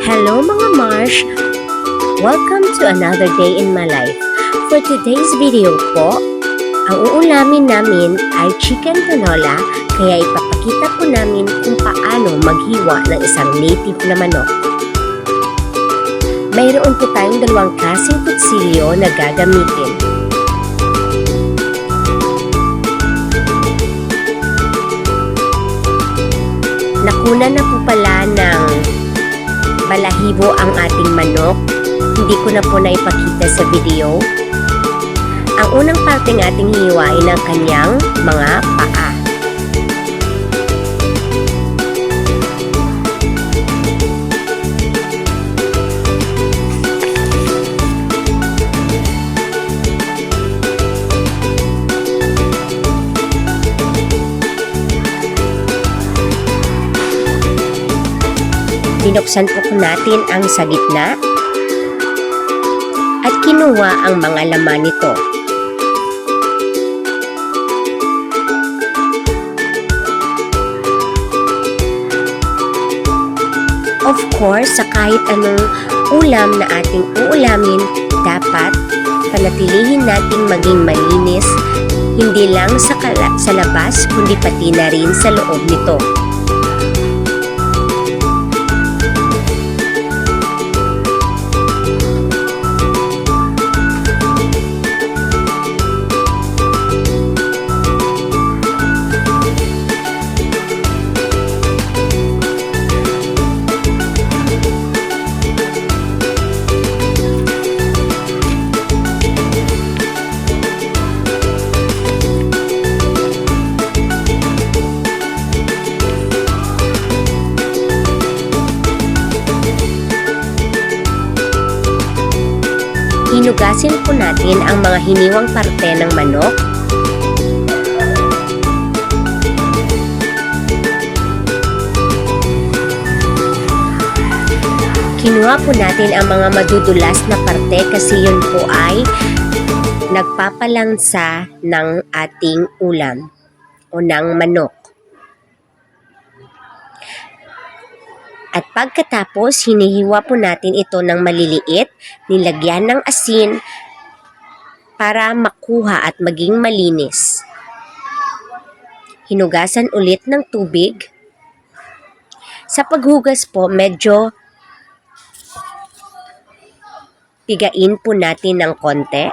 Hello mga Marsh! Welcome to another day in my life. For today's video po, ang uulamin namin ay chicken canola, kaya ipapakita po namin kung paano maghiwa ng isang native na manok. Mayroon po tayong dalawang klaseng kutsilyo na gagamitin. Nakuna na po pala ng balahibo ang ating manok. Hindi ko na po naipakita sa video. Ang unang parteng ating hiwain ang kanyang mga paa. Binuksan po natin ang sa gitna at kinuha ang mga laman nito. Of course, sa kahit anong ulam na ating uulamin, dapat panatilihin nating maging malinis, hindi lang sa labas kundi pati na rin sa loob nito. Hinugasin po natin ang mga hiniwang parte ng manok. Kinuha po natin ang mga madudulas na parte kasi yun po ay nagpapalangsa ng ating ulam o ng manok. At pagkatapos, hinihiwa po natin ito ng maliliit, nilagyan ng asin para makuha at maging malinis. Hinugasan ulit ng tubig. Sa paghugas po, medyo pigain po natin ng konti.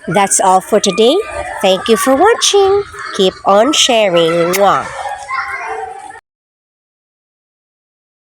That's all for today. Thank you for watching. Keep on sharing. Mwah.